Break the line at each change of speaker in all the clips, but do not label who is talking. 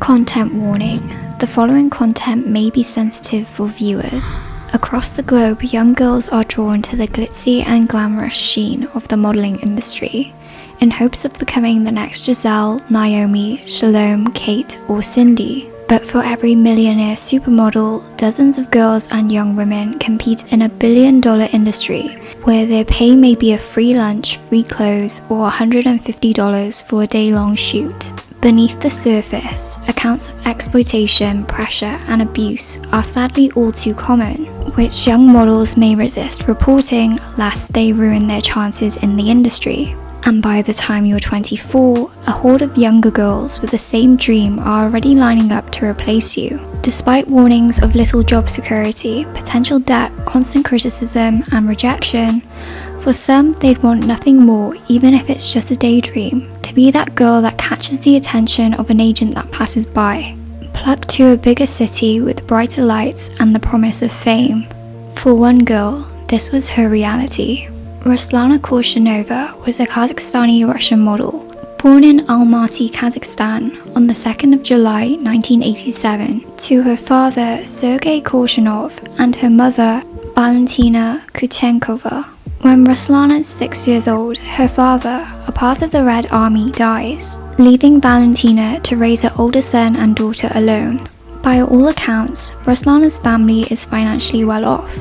Content warning. The following content may be sensitive for viewers. Across the globe, young girls are drawn to the glitzy and glamorous sheen of the modeling industry, in hopes of becoming the next Giselle, Naomi, Shalom, Kate, or Cindy. But for every millionaire supermodel, dozens of girls and young women compete in a billion-dollar industry, where their pay may be a free lunch, free clothes, or $150 for a day-long shoot. Beneath the surface, accounts of exploitation, pressure, and abuse are sadly all too common, which young models may resist reporting lest they ruin their chances in the industry. And by the time you're 24, a horde of younger girls with the same dream are already lining up to replace you. Despite warnings of little job security, potential debt, constant criticism, and rejection, for some they'd want nothing more, even if it's just a daydream, to be that girl that catches the attention of an agent that passes by. Plucked to a bigger city with brighter lights and the promise of fame. For one girl, this was her reality. Ruslana Korshunova was a Kazakhstani-Russian model, born in Almaty, Kazakhstan on the 2nd of July 1987 to her father Sergei Korshunov and her mother Valentina Kuchenkova. When Ruslana is 6 years old, her father, a part of the Red Army, dies, leaving Valentina to raise her older son and daughter alone. By all accounts, Ruslana's family is financially well off,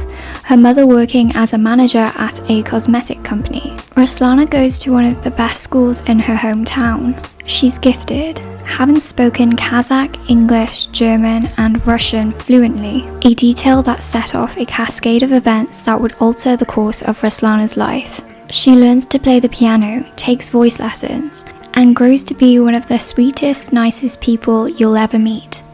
her mother working as a manager at a cosmetic company. Ruslana goes to one of the best schools in her hometown. She's gifted, having spoken Kazakh, English, German, and Russian fluently, a detail that set off a cascade of events that would alter the course of Ruslana's life. She learns to play the piano, takes voice lessons, and grows to be one of the sweetest, nicest people you'll ever meet.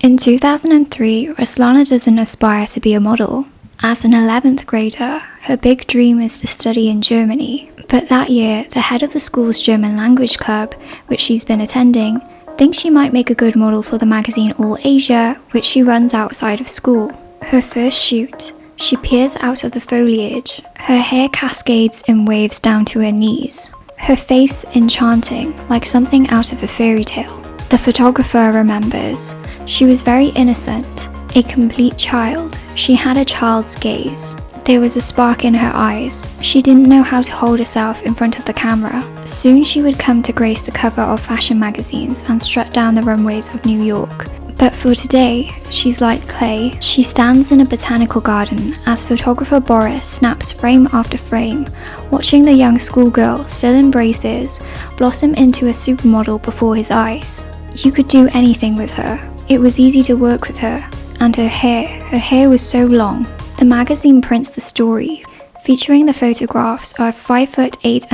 In 2003, Ruslana doesn't aspire to be a model. As an 11th grader, her big dream is to study in Germany. But that year, the head of the school's German language club, which she's been attending, thinks she might make a good model for the magazine All Asia, which she runs outside of school. Her first shoot, she peers out of the foliage. Her hair cascades in waves down to her knees. Her face enchanting, like something out of a fairy tale. The photographer remembers, she was very innocent, a complete child. She had a child's gaze. There was a spark in her eyes. She didn't know how to hold herself in front of the camera. Soon she would come to grace the cover of fashion magazines and strut down the runways of New York. But for today, she's like clay. She stands in a botanical garden as photographer Boris snaps frame after frame, watching the young schoolgirl, still in braces, blossom into a supermodel before his eyes. You could do anything with her. It was easy to work with her. And her hair was so long. The magazine prints the story, featuring the photographs of 5'8.5"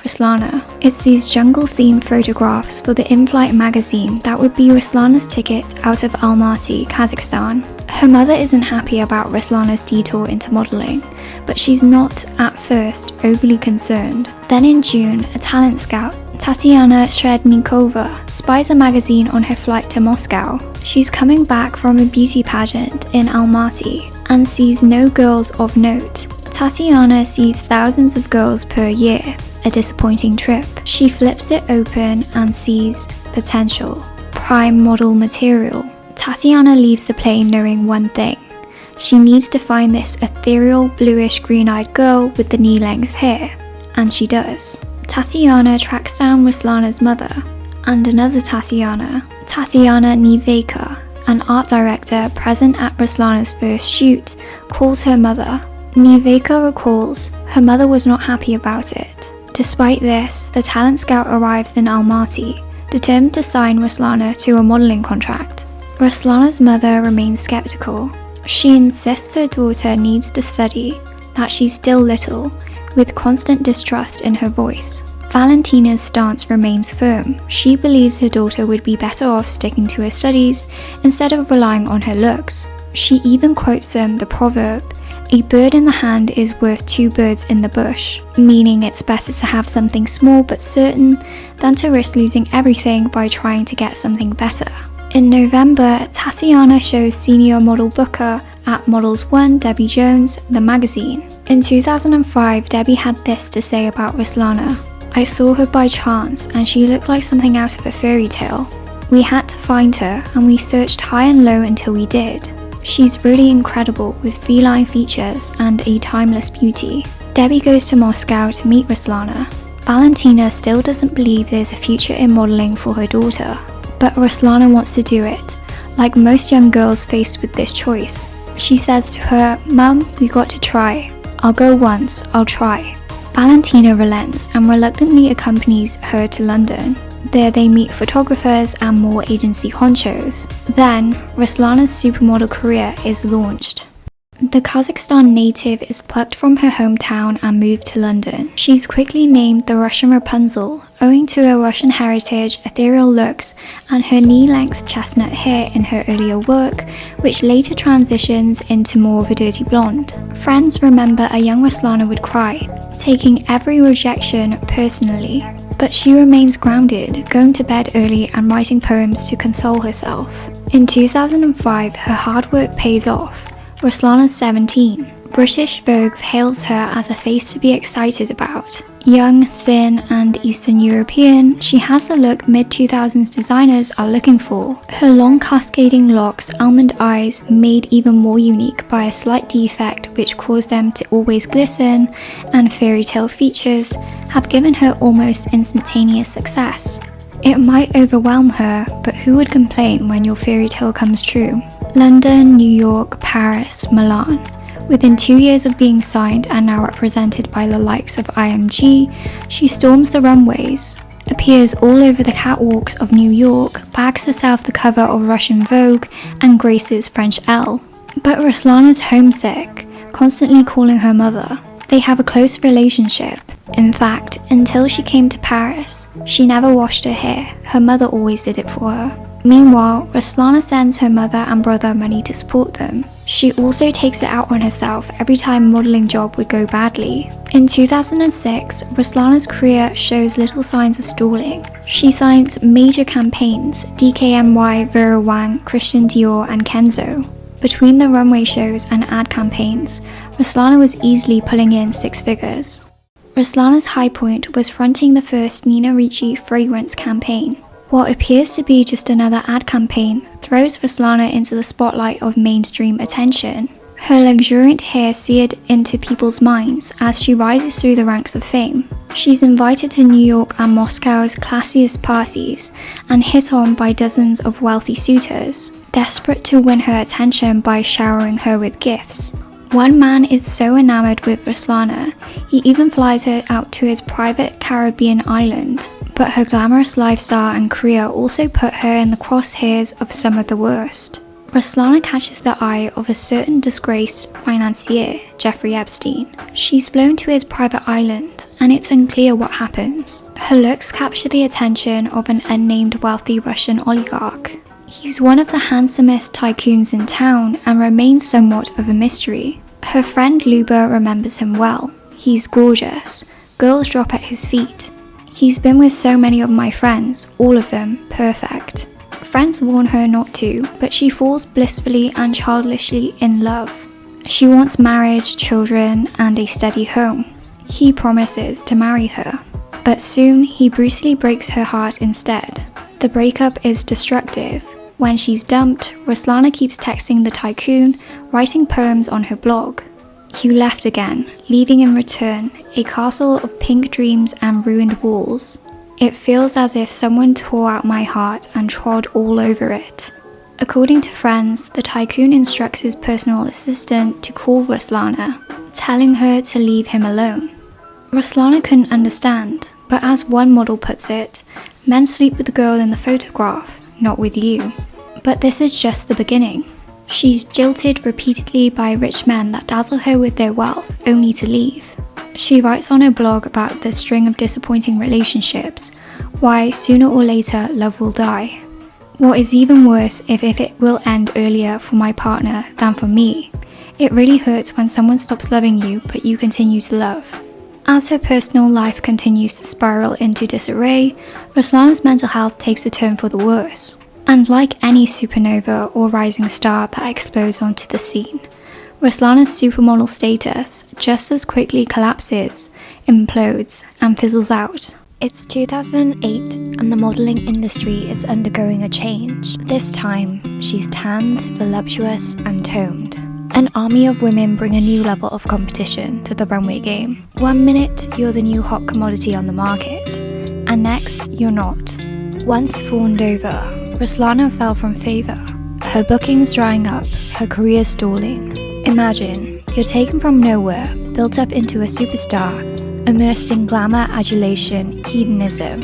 Ruslana. It's these jungle-themed photographs for the in-flight magazine that would be Ruslana's ticket out of Almaty, Kazakhstan. Her mother isn't happy about Ruslana's detour into modeling, but she's not, at first, overly concerned. Then in June, a talent scout, Tatiana Shrednikova, spies a magazine on her flight to Moscow. She's coming back from a beauty pageant in Almaty and sees no girls of note. Tatiana sees thousands of girls per year, a disappointing trip. She flips it open and sees potential, prime model material. Tatiana leaves the plane knowing one thing. She needs to find this ethereal bluish green-eyed girl with the knee-length hair, and she does. Tatiana tracks down Ruslana's mother, and another Tatiana Neveka, an art director present at Ruslana's first shoot, calls her mother. Neveka recalls her mother was not happy about it. Despite this, the talent scout arrives in Almaty, determined to sign Ruslana to a modeling contract. Ruslana's mother remains skeptical. She insists her daughter needs to study, that she's still little, with constant distrust in her voice. Valentina's stance remains firm. She believes her daughter would be better off sticking to her studies instead of relying on her looks. She even quotes them the proverb, "A bird in the hand is worth 2 birds in the bush," meaning it's better to have something small but certain than to risk losing everything by trying to get something better. In November, Tatiana shows senior model booker at Models 1 Debbie Jones the magazine. In 2005, Debbie had this to say about Ruslana. I saw her by chance and she looked like something out of a fairy tale. We had to find her and we searched high and low until we did. She's really incredible with feline features and a timeless beauty. Debbie goes to Moscow to meet Ruslana. Valentina still doesn't believe there's a future in modelling for her daughter, but Ruslana wants to do it, like most young girls faced with this choice. She says to her, "Mum, we got to try. I'll go once, I'll try." Valentina relents and reluctantly accompanies her to London. There they meet photographers and more agency honchos. Then, Ruslana's supermodel career is launched. The Kazakhstan native is plucked from her hometown and moved to London. She's quickly named the Russian Rapunzel, owing to her Russian heritage, ethereal looks, and her knee-length chestnut hair in her earlier work, which later transitions into more of a dirty blonde. Friends remember a young Ruslana would cry, taking every rejection personally. But she remains grounded, going to bed early and writing poems to console herself. In 2005, her hard work pays off. Ruslana's 17. British Vogue hails her as a face to be excited about. Young, thin, and Eastern European, she has the look mid-2000s designers are looking for. Her long cascading locks, almond eyes, made even more unique by a slight defect which caused them to always glisten, and fairy tale features, have given her almost instantaneous success. It might overwhelm her, but who would complain when your fairy tale comes true? London, New York, Paris, Milan. Within 2 years of being signed and now represented by the likes of IMG, she storms the runways, appears all over the catwalks of New York, bags herself the cover of Russian Vogue, and graces French Elle. But Ruslana's homesick, constantly calling her mother. They have a close relationship. In fact, until she came to Paris, she never washed her hair. Her mother always did it for her. Meanwhile, Ruslana sends her mother and brother money to support them. She also takes it out on herself every time a modelling job would go badly. In 2006, Ruslana's career shows little signs of stalling. She signs major campaigns: DKNY, Vera Wang, Christian Dior, and Kenzo. Between the runway shows and ad campaigns, Ruslana was easily pulling in 6 figures. Ruslana's high point was fronting the first Nina Ricci fragrance campaign. What appears to be just another ad campaign throws Ruslana into the spotlight of mainstream attention. Her luxuriant hair seared into people's minds as she rises through the ranks of fame. She's invited to New York and Moscow's classiest parties and hit on by dozens of wealthy suitors, desperate to win her attention by showering her with gifts. One man is so enamored with Ruslana, he even flies her out to his private Caribbean island. But her glamorous lifestyle and career also put her in the crosshairs of some of the worst. Ruslana catches the eye of a certain disgraced financier, Jeffrey Epstein. She's flown to his private island, and it's unclear what happens. Her looks capture the attention of an unnamed wealthy Russian oligarch. He's one of the handsomest tycoons in town and remains somewhat of a mystery. Her friend Luba remembers him well. He's gorgeous. Girls drop at his feet. He's been with so many of my friends, all of them perfect. Friends warn her not to, but she falls blissfully and childishly in love. She wants marriage, children, and a steady home. He promises to marry her, but soon he brutally breaks her heart instead. The breakup is destructive. When she's dumped, Ruslana keeps texting the tycoon, writing poems on her blog. You left again, leaving in return a castle of pink dreams and ruined walls. It feels as if someone tore out my heart and trod all over it. According to friends, the tycoon instructs his personal assistant to call Ruslana, telling her to leave him alone. Ruslana couldn't understand, but as one model puts it, men sleep with the girl in the photograph, not with you. But this is just the beginning. She's jilted repeatedly by rich men that dazzle her with their wealth, only to leave. She writes on her blog about the string of disappointing relationships, why sooner or later love will die. What is even worse if it will end earlier for my partner than for me. It really hurts when someone stops loving you but you continue to love. As her personal life continues to spiral into disarray, Ruslana's mental health takes a turn for the worse. And like any supernova or rising star that explodes onto the scene, Ruslana's supermodel status just as quickly collapses, implodes, and fizzles out. It's 2008 and the modelling industry is undergoing a change. This time, she's tanned, voluptuous and toned. An army of women bring a new level of competition to the runway game. One minute, you're the new hot commodity on the market, and next, you're not. Once fawned over, Ruslana fell from favour. Her bookings drying up, her career stalling. Imagine, you're taken from nowhere, built up into a superstar, immersed in glamour, adulation, hedonism,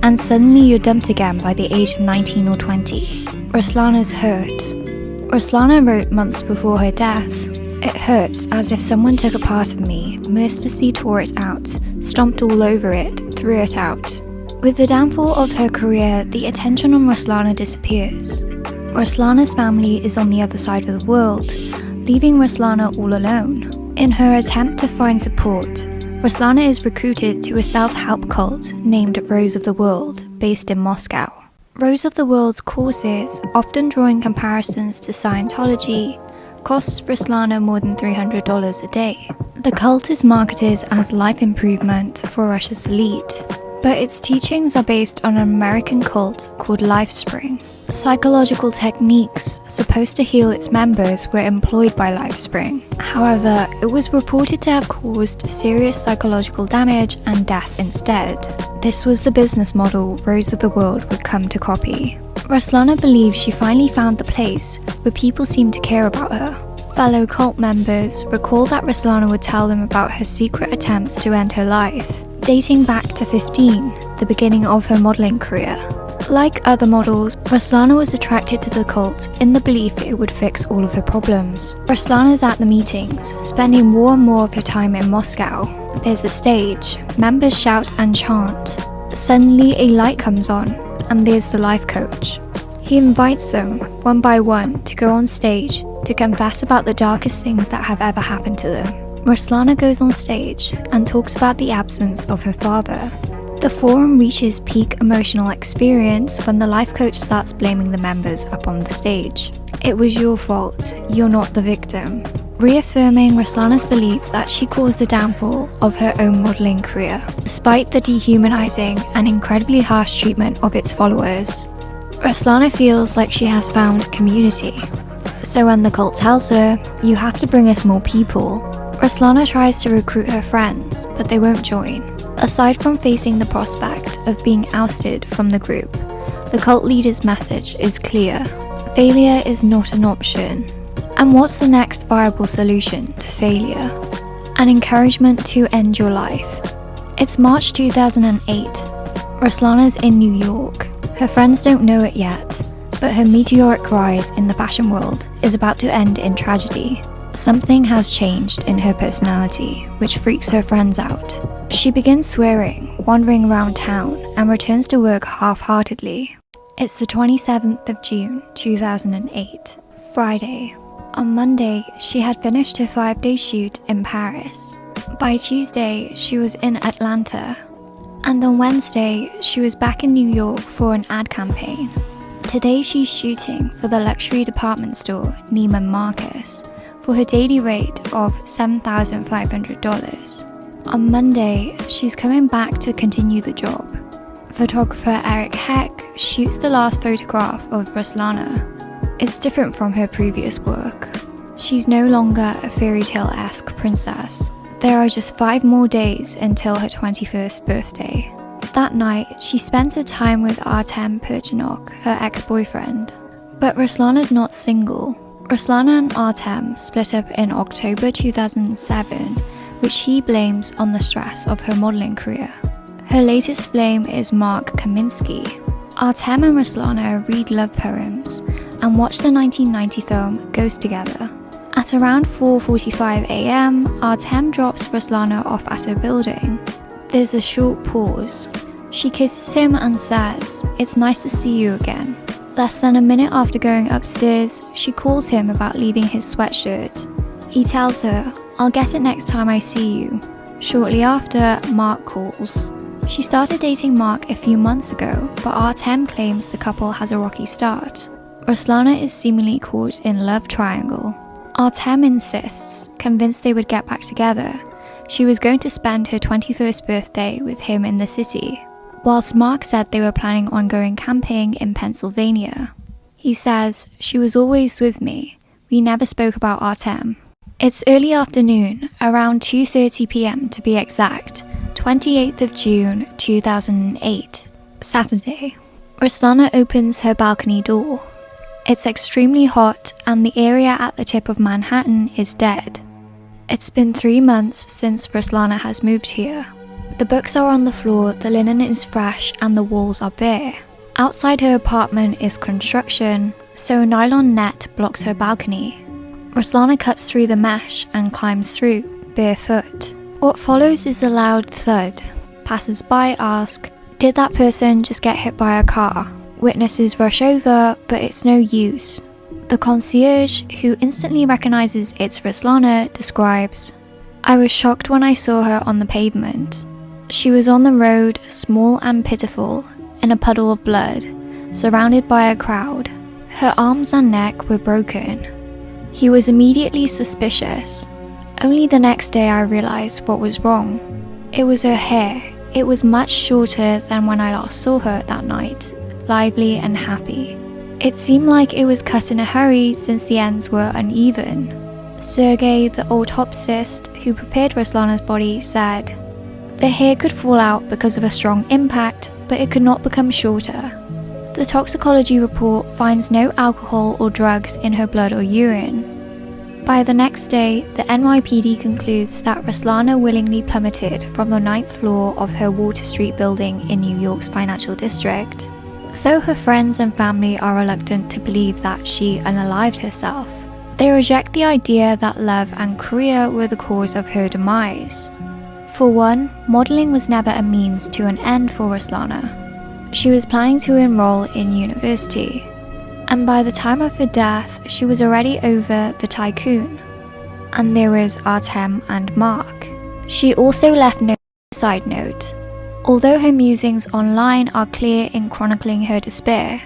and suddenly you're dumped again by the age of 19 or 20. Ruslana's hurt. Ruslana wrote months before her death, "It hurts as if someone took a part of me, mercilessly tore it out, stomped all over it, threw it out." With the downfall of her career, the attention on Ruslana disappears. Ruslana's family is on the other side of the world, leaving Ruslana all alone. In her attempt to find support, Ruslana is recruited to a self-help cult named Rose of the World, based in Moscow. Rose of the World's courses, often drawing comparisons to Scientology, costs Ruslana more than $300 a day. The cult is marketed as life improvement for Russia's elite, but its teachings are based on an American cult called Lifespring. Psychological techniques supposed to heal its members were employed by Lifespring. However, it was reported to have caused serious psychological damage and death instead. This was the business model Rose of the World would come to copy. Ruslana believes she finally found the place where people seem to care about her. Fellow cult members recall that Ruslana would tell them about her secret attempts to end her life, dating back to 15, the beginning of her modelling career. Like other models, Ruslana was attracted to the cult in the belief it would fix all of her problems. Ruslana's at the meetings, spending more and more of her time in Moscow. There's a stage, members shout and chant. Suddenly a light comes on, and there's the life coach. He invites them, one by one, to go on stage to confess about the darkest things that have ever happened to them. Ruslana goes on stage and talks about the absence of her father. The forum reaches peak emotional experience when the life coach starts blaming the members up on the stage. "It was your fault, you're not the victim," reaffirming Ruslana's belief that she caused the downfall of her own modelling career, despite the dehumanizing and incredibly harsh treatment of its followers. Ruslana feels like she has found community. So when the cult tells her, "You have to bring us more people," Ruslana tries to recruit her friends, but they won't join. Aside from facing the prospect of being ousted from the group, the cult leader's message is clear. Failure is not an option. And what's the next viable solution to failure? An encouragement to end your life. It's March 2008. Ruslana's in New York. Her friends don't know it yet, but her meteoric rise in the fashion world is about to end in tragedy. Something has changed in her personality, which freaks her friends out. She begins swearing, wandering around town, and returns to work half-heartedly. It's the 27th of June, 2008, Friday. On Monday, she had finished her 5-day shoot in Paris. By Tuesday, she was in Atlanta. And on Wednesday, she was back in New York for an ad campaign. Today she's shooting for the luxury department store Neiman Marcus for her daily rate of $7,500. On Monday, she's coming back to continue the job. Photographer Eric Heck shoots the last photograph of Ruslana. It's different from her previous work. She's no longer a fairy tale-esque princess. There are just 5 more days until her 21st birthday. That night, she spends her time with Artem Perchinok, her ex-boyfriend. But Ruslana's not single. Ruslana and Artem split up in October 2007, which he blames on the stress of her modelling career. Her latest flame is Mark Kaminsky. Artem and Ruslana read love poems and watch the 1990 film Ghost together. At around 4:45 a.m, Artem drops Ruslana off at a building. There's a short pause. She kisses him and says, "It's nice to see you again." Less than a minute after going upstairs, she calls him about leaving his sweatshirt. He tells her, "I'll get it next time I see you." Shortly after, Mark calls. She started dating Mark a few months ago, but Artem claims the couple has a rocky start. Ruslana is seemingly caught in love triangle. Artem insists, convinced they would get back together. She was going to spend her 21st birthday with him in the city. whilst Mark said they were planning on going camping in Pennsylvania. He says, "She was always with me. We never spoke about Artem." It's early afternoon, around 2:30 p.m. to be exact, 28th of June 2008, Saturday. Ruslana opens her balcony door. It's extremely hot and the area at the tip of Manhattan is dead. It's been 3 months since Ruslana has moved here. The books are on the floor, the linen is fresh and the walls are bare. Outside her apartment is construction, so a nylon net blocks her balcony. Ruslana cuts through the mesh and climbs through, barefoot. What follows is a loud thud. Passers-by ask, "Did that person just get hit by a car?" Witnesses rush over, but it's no use. The concierge, who instantly recognizes it's Ruslana, describes, "I was shocked when I saw her on the pavement. She was on the road, small and pitiful, in a puddle of blood, surrounded by a crowd. Her arms and neck were broken." He was immediately suspicious. Only the next day I realized what was wrong. It was her hair. It was much shorter than when I last saw her that night, lively and happy. It seemed like it was cut in a hurry since the ends were uneven. Sergey, the autopsist who prepared Ruslana's body, said, "The hair could fall out because of a strong impact, but it could not become shorter." The toxicology report finds no alcohol or drugs in her blood or urine. By the next day, the NYPD concludes that Ruslana willingly plummeted from the 9th floor of her Water Street building in New York's financial district. Though her friends and family are reluctant to believe that she unalived herself, they reject the idea that love and career were the cause of her demise. For one, modeling was never a means to an end for Ruslana. She was planning to enroll in university, and by the time of her death, she was already over the tycoon. And there was Artem and Mark. She also left no side note, although her musings online are clear in chronicling her despair.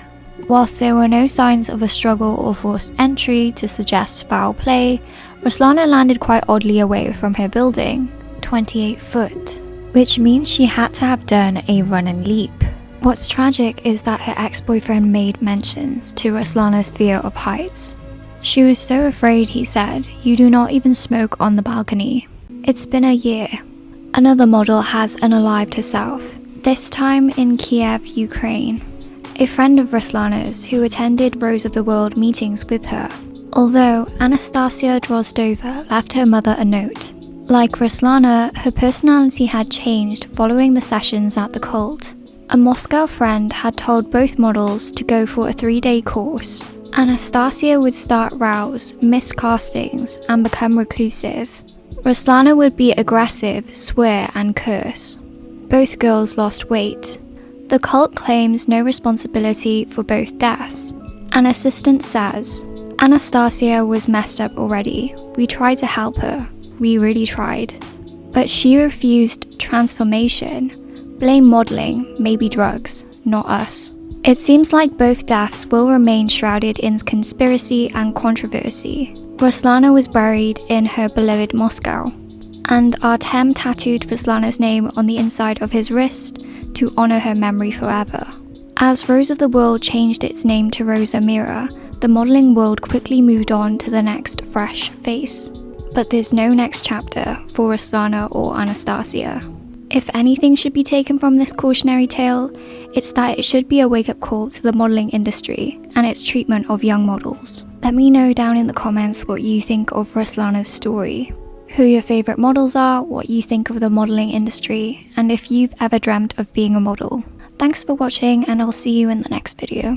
Whilst there were no signs of a struggle or forced entry to suggest foul play, Ruslana landed quite oddly away from her building, 28 foot, which means she had to have done a run and leap. What's tragic is that her ex-boyfriend made mentions to Ruslana's fear of heights. She was so afraid, he said, "You do not even smoke on the balcony." It's been a year. Another model has unalived herself, this time in Kiev, Ukraine. A friend of Ruslana's who attended Rose of the World meetings with her, although Anastasia Drozdova left her mother a note. Like Ruslana, her personality had changed following the sessions at the cult. A Moscow friend had told both models to go for a 3-day course. Anastasia would start rows, miss castings, and become reclusive. Ruslana would be aggressive, swear, and curse. Both girls lost weight. The cult claims no responsibility for both deaths. An assistant says, "Anastasia was messed up already. We tried to help her. We really tried. But she refused transformation. Blame modeling, maybe drugs, not us." It seems like both deaths will remain shrouded in conspiracy and controversy. Ruslana was buried in her beloved Moscow, and Artem tattooed Ruslana's name on the inside of his wrist to honor her memory forever. As Rose of the World changed its name to Rosa Mira, the modeling world quickly moved on to the next fresh face. But there's no next chapter for Ruslana or Anastasia. If anything should be taken from this cautionary tale, it's that it should be a wake-up call to the modeling industry and its treatment of young models. Let me know down in the comments what you think of Ruslana's story, who your favourite models are, what you think of the modeling industry, and if you've ever dreamt of being a model. Thanks for watching, and I'll see you in the next video.